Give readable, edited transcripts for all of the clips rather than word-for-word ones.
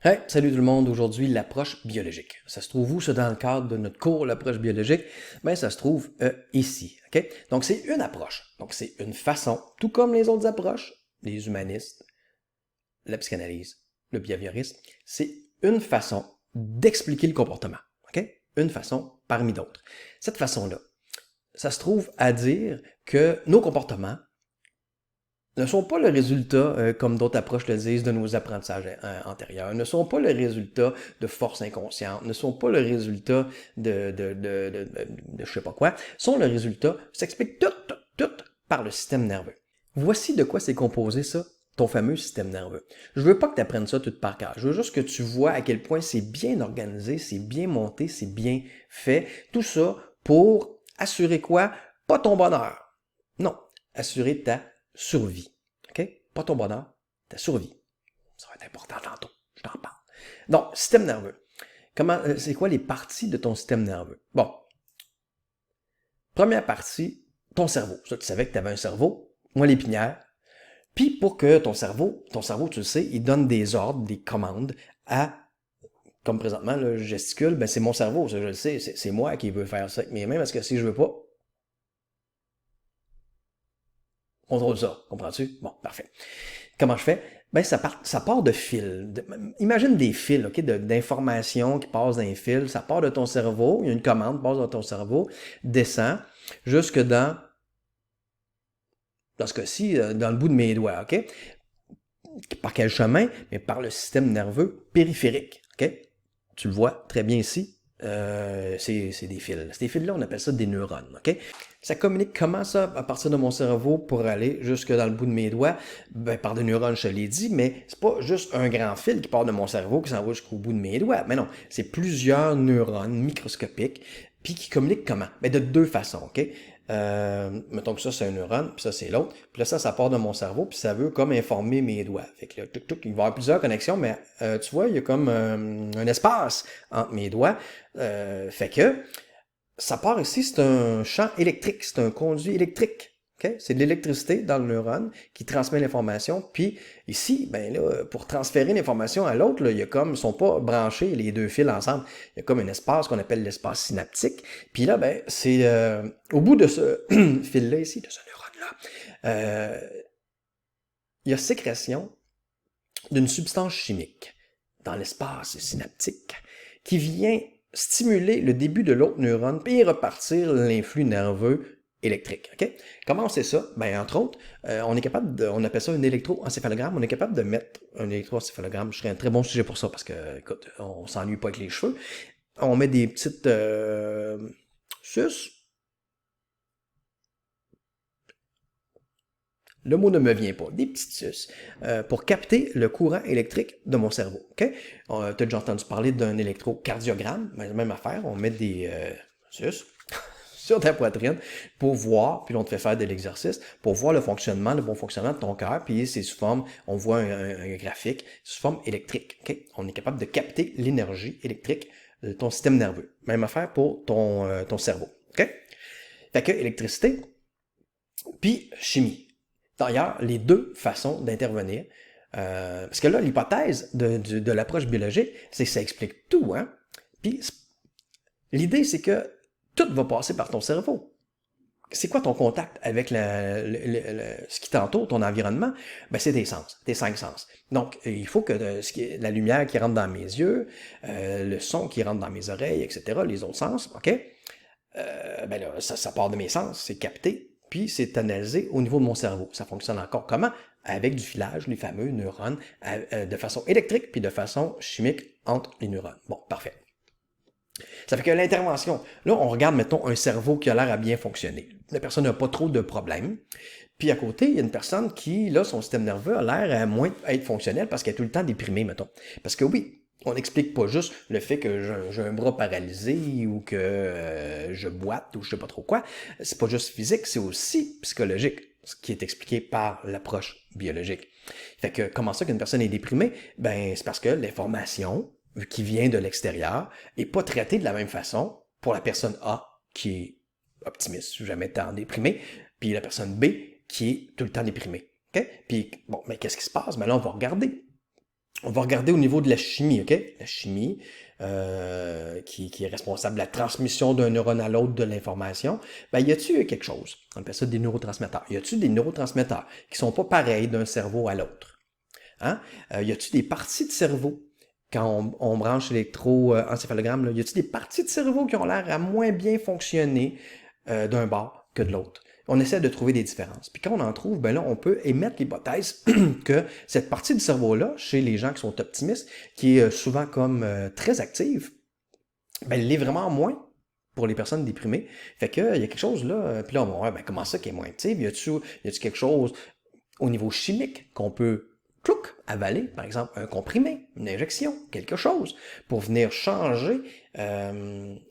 Hey, salut tout le monde. Aujourd'hui, l'approche biologique. Ça se trouve où, ça, dans le cadre de notre cours, l'approche biologique? Ben, ça se trouve ici. OK? Donc, c'est une approche. Donc, c'est une façon, tout comme les autres approches, les humanistes, la psychanalyse, le behaviorisme, c'est une façon d'expliquer le comportement. OK? Une façon parmi d'autres. Cette façon-là, ça se trouve à dire que nos comportements ne sont pas le résultat, comme d'autres approches le disent, de nos apprentissages antérieurs, ne sont pas le résultat de forces inconscientes, ne sont pas le résultat de je sais pas quoi, sont le résultat, s'explique tout par le système nerveux. Voici de quoi c'est composé ça, ton fameux système nerveux. Je veux pas que tu apprennes ça tout par cœur, je veux juste que tu vois à quel point c'est bien organisé, c'est bien monté, c'est bien fait, tout ça pour assurer quoi? Pas ton bonheur. Non, assurer ta survie. OK? Pas ton bonheur, ta survie. Ça va être important tantôt. Je t'en parle. Donc, système nerveux. C'est quoi les parties de ton système nerveux? Bon, première partie, ton cerveau. Ça, tu savais que tu avais un cerveau, moi l'épinière. Puis pour que ton cerveau, tu le sais, il donne des ordres, des commandes à, comme présentement, là, je gesticule, ben c'est mon cerveau, ça je le sais, c'est moi qui veux faire ça avec mes mains, parce que si je veux pas, on contrôle ça, comprends-tu? Bon, parfait. Comment je fais? Ben, ça part de fils. Imagine des fils, OK, d'informations qui passent d'un fil. Ça part de ton cerveau, il y a une commande, passe dans ton cerveau, descend jusque dans ce cas-ci, dans le bout de mes doigts, OK? Par quel chemin? Mais par le système nerveux périphérique, OK? Tu le vois très bien ici. C'est des fils. Ces fils-là, on appelle ça des neurones, OK? Ça communique comment ça, à partir de mon cerveau pour aller jusque dans le bout de mes doigts? Ben, par des neurones, je te l'ai dit, mais c'est pas juste un grand fil qui part de mon cerveau qui s'en va jusqu'au bout de mes doigts. Mais non, c'est plusieurs neurones microscopiques, puis qui communiquent comment? Ben, de deux façons, OK? Mettons que ça, c'est un neurone, puis ça, c'est l'autre. Puis là, ça part de mon cerveau, puis ça veut comme informer mes doigts. Fait que là, il va y avoir plusieurs connexions, mais tu vois, il y a comme un espace entre mes doigts. Fait que ça part ici, c'est un champ électrique, c'est un conduit électrique. Okay? C'est de l'électricité dans le neurone qui transmet l'information. Puis ici, ben là, pour transférer l'information à l'autre, il y a comme, ils sont pas branchés les deux fils ensemble. Il y a comme un espace qu'on appelle l'espace synaptique. Puis là, ben, c'est au bout de ce fil-là ici, de ce neurone-là, il y a sécrétion d'une substance chimique dans l'espace synaptique qui vient stimuler le début de l'autre neurone puis repartir l'influx nerveux électrique. Okay? Comment on sait ça? Ben, entre autres, on est capable on appelle ça un électroencéphalogramme, on est capable de mettre un électroencéphalogramme, je serais un très bon sujet pour ça parce que, écoute, on s'ennuie pas avec les cheveux. On met des petites suces. Le mot ne me vient pas, des petites suces, pour capter le courant électrique de mon cerveau. Okay? Tu as déjà entendu parler d'un électrocardiogramme, même affaire, on met des suces sur ta poitrine pour voir, puis on te fait faire de l'exercice, pour voir le fonctionnement, le bon fonctionnement de ton cœur, puis c'est sous forme, on voit un graphique, sous forme électrique. Okay? On est capable de capter l'énergie électrique de ton système nerveux. Même affaire pour ton cerveau. Okay? Fait que électricité, puis chimie. D'ailleurs, les deux façons d'intervenir, parce que là, l'hypothèse de l'approche biologique, c'est que ça explique tout, hein? Puis l'idée, c'est que tout va passer par ton cerveau. C'est quoi ton contact avec ce qui t'entoure, ton environnement? Ben, c'est tes sens, tes cinq sens. Donc, il faut que la lumière qui rentre dans mes yeux, le son qui rentre dans mes oreilles, etc., les autres sens, OK? Ben là, ça part de mes sens, c'est capté, puis c'est analysé au niveau de mon cerveau. Ça fonctionne encore comment? Avec du filage, les fameux neurones, de façon électrique, puis de façon chimique entre les neurones. Bon, parfait. Ça fait que l'intervention, là, on regarde, mettons, un cerveau qui a l'air à bien fonctionner. La personne n'a pas trop de problèmes. Puis à côté, il y a une personne qui, là, son système nerveux a l'air à moins être fonctionnel parce qu'elle est tout le temps déprimée, mettons. Parce que oui, on n'explique pas juste le fait que j'ai un bras paralysé ou que je boite ou je sais pas trop quoi. C'est pas juste physique, c'est aussi psychologique, ce qui est expliqué par l'approche biologique. Fait que comment ça qu'une personne est déprimée? Ben, c'est parce que l'information qui vient de l'extérieur est pas traitée de la même façon pour la personne A qui est optimiste, jamais tant déprimée, puis la personne B qui est tout le temps déprimée. Okay? Puis, bon, mais qu'est-ce qui se passe? Ben là, on va regarder. On va regarder au niveau de la chimie, OK? La chimie, qui est responsable de la transmission d'un neurone à l'autre de l'information. Ben, y a-t-il quelque chose? On appelle ça des neurotransmetteurs. Y a-t-il des neurotransmetteurs qui sont pas pareils d'un cerveau à l'autre? Hein? Y a-t-il des parties de cerveau quand on branche l'électroencéphalogramme, y a-t-il des parties de cerveau qui ont l'air à moins bien fonctionner d'un bord que de l'autre? On essaie de trouver des différences. Puis quand on en trouve, ben là, on peut émettre l'hypothèse que cette partie du cerveau-là, chez les gens qui sont optimistes, qui est souvent comme très active, ben elle l'est vraiment moins pour les personnes déprimées. Fait que il y a quelque chose là, puis là, on va voir, ben comment ça qui est moins active? Y a-tu quelque chose au niveau chimique qu'on peut avaler, par exemple, un comprimé, une injection, quelque chose, pour venir changer. Tu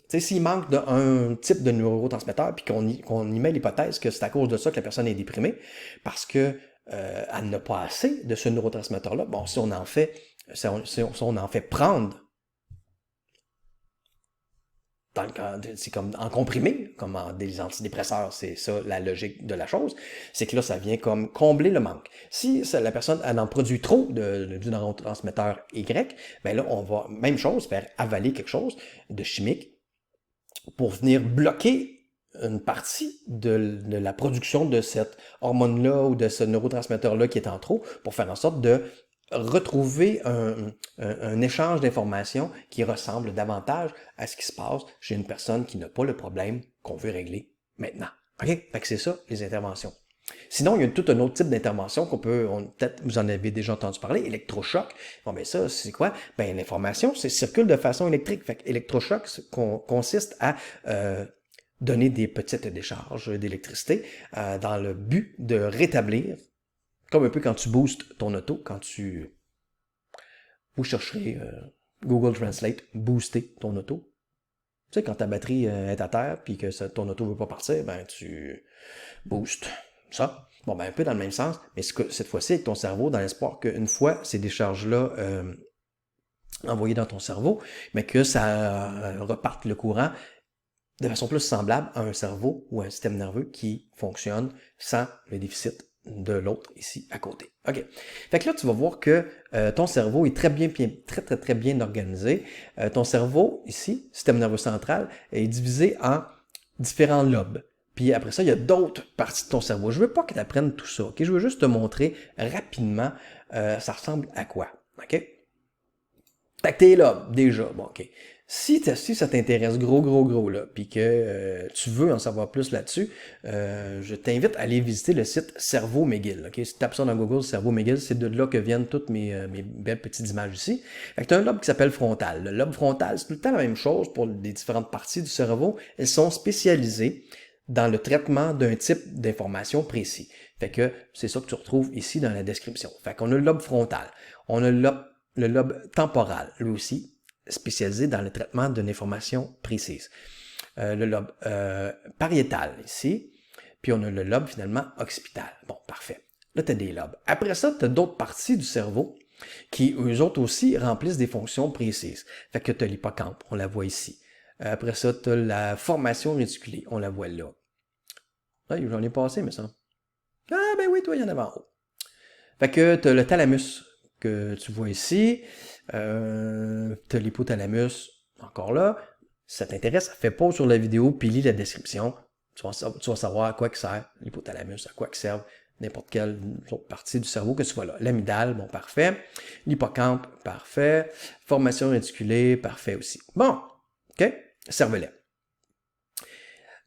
sais, s'il manque d'un type de neurotransmetteur, puis qu'on y met l'hypothèse que c'est à cause de ça que la personne est déprimée, parce que elle n'a pas assez de ce neurotransmetteur-là, bon, si on en fait prendre c'est comme en comprimé, comme en des antidépresseurs, c'est ça la logique de la chose, c'est que là, ça vient comme combler le manque. Si la personne elle en produit trop du neurotransmetteur Y, ben là, on va, même chose, faire avaler quelque chose de chimique pour venir bloquer une partie de la production de cette hormone-là ou de ce neurotransmetteur-là qui est en trop, pour faire en sorte de retrouver un échange d'informations qui ressemble davantage à ce qui se passe chez une personne qui n'a pas le problème qu'on veut régler maintenant. OK? Fait que c'est ça, les interventions. Sinon, il y a tout un autre type d'intervention peut-être vous en avez déjà entendu parler, électrochoc. Bon, ben ça, c'est quoi? Ben, l'information, circule de façon électrique. Fait que électrochoc consiste à donner des petites décharges d'électricité dans le but de rétablir, comme un peu quand tu boostes ton auto, vous chercherez Google Translate, booster ton auto. Tu sais, quand ta batterie est à terre puis que ton auto ne veut pas partir, ben tu boostes ça. Bon, ben un peu dans le même sens, mais cette fois-ci avec ton cerveau, dans l'espoir qu'une fois ces décharges-là envoyées dans ton cerveau, mais que ça reparte le courant de façon plus semblable à un cerveau ou à un système nerveux qui fonctionne sans le déficit de l'autre ici à côté. OK. Fait que là, tu vas voir que ton cerveau est très bien organisé. Ton cerveau, ici, système nerveux central, est divisé en différents lobes. Puis après ça, il y a d'autres parties de ton cerveau. Je veux pas que tu apprennes tout ça. OK? Je veux juste te montrer rapidement ça ressemble à quoi. OK? Fait que t'es là, déjà. Bon, OK. Si ça t'intéresse gros, là, puis que tu veux en savoir plus là-dessus, je t'invite à aller visiter le site Cerveau McGill. Okay? Si tu tapes ça dans Google, Cerveau McGill, c'est de là que viennent toutes mes belles petites images ici. Fait que tu as un lobe qui s'appelle frontal. Le lobe frontal, c'est tout le temps la même chose pour les différentes parties du cerveau. Elles sont spécialisées dans le traitement d'un type d'information précis. Fait que c'est ça que tu retrouves ici dans la description. Fait qu'on a le lobe frontal. On a le lobe temporal, lui aussi, spécialisé dans le traitement d'une information précise. Le lobe pariétal ici, puis on a le lobe finalement occipital. Bon, parfait. Là, tu as des lobes. Après ça, tu as d'autres parties du cerveau qui, eux autres aussi, remplissent des fonctions précises. Fait que tu as l'hippocampe, on la voit ici. Après ça, tu as la formation réticulée, on la voit là. Ah, j'en ai passé, mais ça. Ah, ben oui, toi, il y en avait en haut. Fait que tu as le thalamus que tu vois ici. Tu as l'hypothalamus, encore là. Si ça t'intéresse, fais pause sur la vidéo puis lis la description. Tu vas savoir à quoi que sert l'hypothalamus, à quoi que servent n'importe quelle autre partie du cerveau que tu vois là. L'amygdale, bon, parfait. L'hippocampe, parfait. Formation réticulée, parfait aussi. Bon, OK? Cervelet.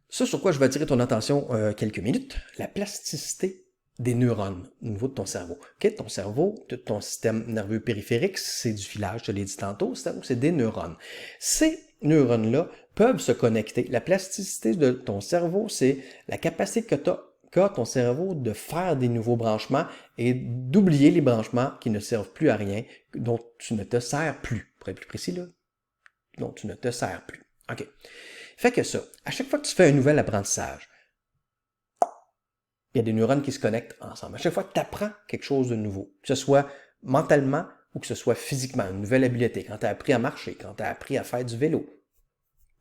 Ça, sur quoi je vais attirer ton attention quelques minutes, la plasticité des neurones au niveau de ton cerveau. Okay? Ton cerveau, ton système nerveux périphérique, c'est du filage, je l'ai dit tantôt, c'est des neurones. Ces neurones-là peuvent se connecter. La plasticité de ton cerveau, c'est la capacité qu'a ton cerveau de faire des nouveaux branchements et d'oublier les branchements qui ne servent plus à rien, dont tu ne te sers plus. Pour être plus précis, là, dont tu ne te sers plus. OK. Fait que ça, à chaque fois que tu fais un nouvel apprentissage, il y a des neurones qui se connectent ensemble. À chaque fois que tu apprends quelque chose de nouveau, que ce soit mentalement ou que ce soit physiquement, une nouvelle habileté, quand tu as appris à marcher, quand tu as appris à faire du vélo,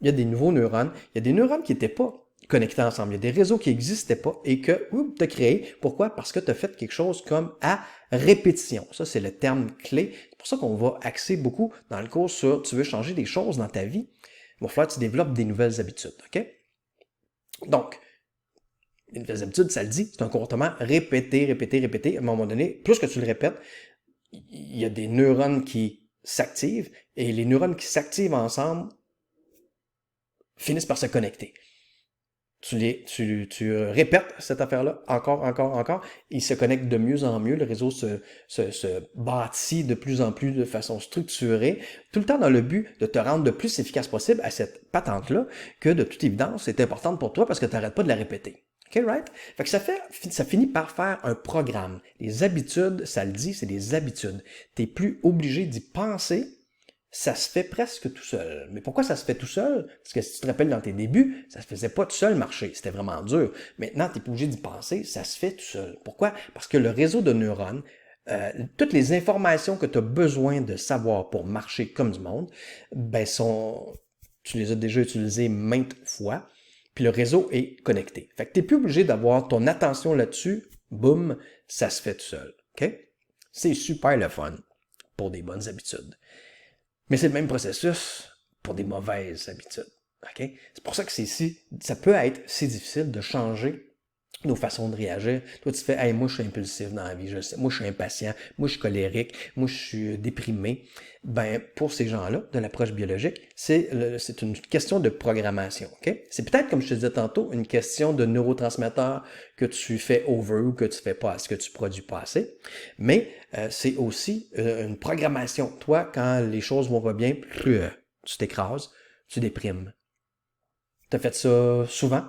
il y a des nouveaux neurones. Il y a des neurones qui n'étaient pas connectés ensemble. Il y a des réseaux qui n'existaient pas et que tu as créé. Pourquoi? Parce que tu as fait quelque chose comme à répétition. Ça, c'est le terme clé pour ça qu'on va axer beaucoup dans le cours sur tu veux changer des choses dans ta vie, il va falloir que tu développes des nouvelles habitudes, OK? Donc, les nouvelles habitudes, ça le dit, c'est un comportement répété, répété, répété. À un moment donné, plus que tu le répètes, il y a des neurones qui s'activent et les neurones qui s'activent ensemble finissent par se connecter. Tu répètes cette affaire-là encore, encore, encore. Il se connecte de mieux en mieux. Le réseau se bâtit de plus en plus de façon structurée, tout le temps dans le but de te rendre le plus efficace possible à cette patente-là, que de toute évidence, c'est importante pour toi parce que tu n'arrêtes pas de la répéter. OK, right? Fait que ça finit par faire un programme. Les habitudes, ça le dit, c'est des habitudes. Tu n'es plus obligé d'y penser. Ça se fait presque tout seul. Mais pourquoi ça se fait tout seul? Parce que si tu te rappelles dans tes débuts, ça se faisait pas tout seul marcher. C'était vraiment dur. Maintenant, tu n'es pas obligé d'y penser, ça se fait tout seul. Pourquoi? Parce que le réseau de neurones, toutes les informations que tu as besoin de savoir pour marcher comme du monde, ben tu les as déjà utilisées maintes fois, puis le réseau est connecté. Fait que tu n'es plus obligé d'avoir ton attention là-dessus. Boum, ça se fait tout seul. OK? C'est super le fun pour des bonnes habitudes. Mais c'est le même processus pour des mauvaises habitudes. Okay? C'est pour ça que ça peut être si difficile de changer nos façons de réagir. Toi, tu fais, hey, moi, je suis impulsif dans la vie, je sais. Moi, je suis impatient. Moi, je suis colérique. Moi, je suis déprimé. Ben, pour ces gens-là, de l'approche biologique, c'est une question de programmation. Okay? C'est peut-être, comme je te disais tantôt, une question de neurotransmetteurs que tu fais over ou que tu fais pas, que tu produis pas assez. Mais c'est aussi une programmation. Toi, quand les choses vont pas bien, tu t'écrases, tu déprimes. Tu as fait ça souvent.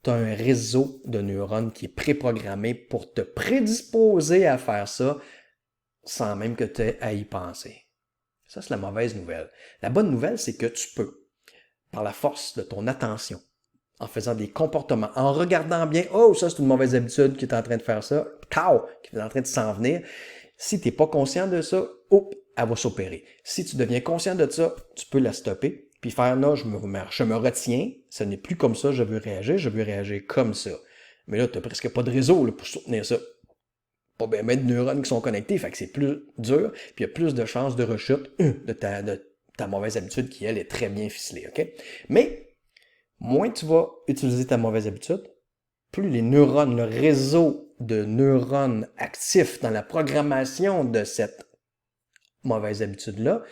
Tu as un réseau de neurones qui est préprogrammé pour te prédisposer à faire ça sans même que tu aies à y penser. Ça, c'est la mauvaise nouvelle. La bonne nouvelle, c'est que tu peux, par la force de ton attention, en faisant des comportements, en regardant bien, oh, ça, c'est une mauvaise habitude qui est en train de faire ça, qui est en train de s'en venir. Si tu n'es pas conscient de ça, elle va s'opérer. Si tu deviens conscient de ça, tu peux la stopper. Puis faire, là, je me retiens, ce n'est plus comme ça, je veux réagir comme ça. Mais là, tu n'as presque pas de réseau là, pour soutenir ça. Pas bien de neurones qui sont connectés, fait que c'est plus dur, puis il y a plus de chances de rechute de ta mauvaise habitude qui, elle, est très bien ficelée. OK? Mais, moins tu vas utiliser ta mauvaise habitude, plus les neurones, le réseau de neurones actifs dans la programmation de cette mauvaise habitude-là,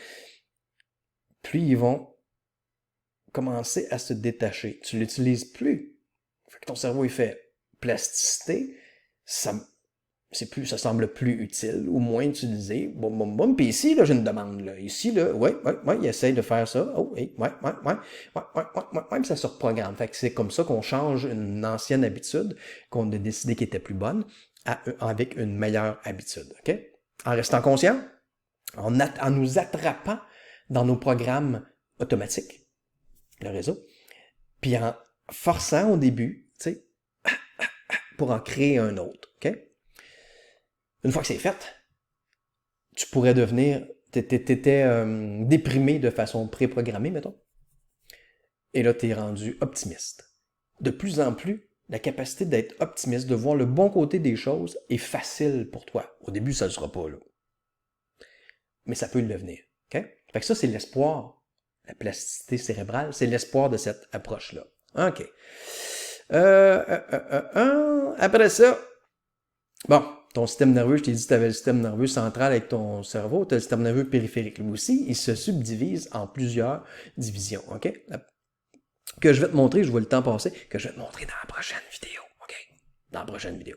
plus ils vont commencer à se détacher. Tu l'utilises plus. Fait que ton cerveau, il fait plasticité, ça semble plus utile ou moins utilisé. Boum, boum, boum. Puis ici, là, j'ai une demande. Là. Ici, là, ouais, il essaye de faire ça. Oh, ouais, puis ça se reprogramme. Fait que c'est comme ça qu'on change une ancienne habitude qu'on a décidé qui était plus bonne avec une meilleure habitude. OK? En restant conscient, en nous attrapant dans nos programmes automatiques, le réseau, puis en forçant au début, tu sais, pour en créer un autre, OK? Une fois que c'est fait, tu pourrais devenir, t'étais déprimé de façon préprogrammée, mettons, et là, t'es rendu optimiste. De plus en plus, la capacité d'être optimiste, de voir le bon côté des choses est facile pour toi. Au début, ça ne le sera pas, là. Mais ça peut le devenir, OK? Fait que ça, c'est l'espoir. La plasticité cérébrale, c'est l'espoir de cette approche-là. OK. Après ça, bon, ton système nerveux, je t'ai dit que tu avais le système nerveux central avec ton cerveau, tu as le système nerveux périphérique. Lui aussi, il se subdivise en plusieurs divisions. OK? Que je vais te montrer, je vois le temps passer, que je vais te montrer dans la prochaine vidéo. OK? Dans la prochaine vidéo.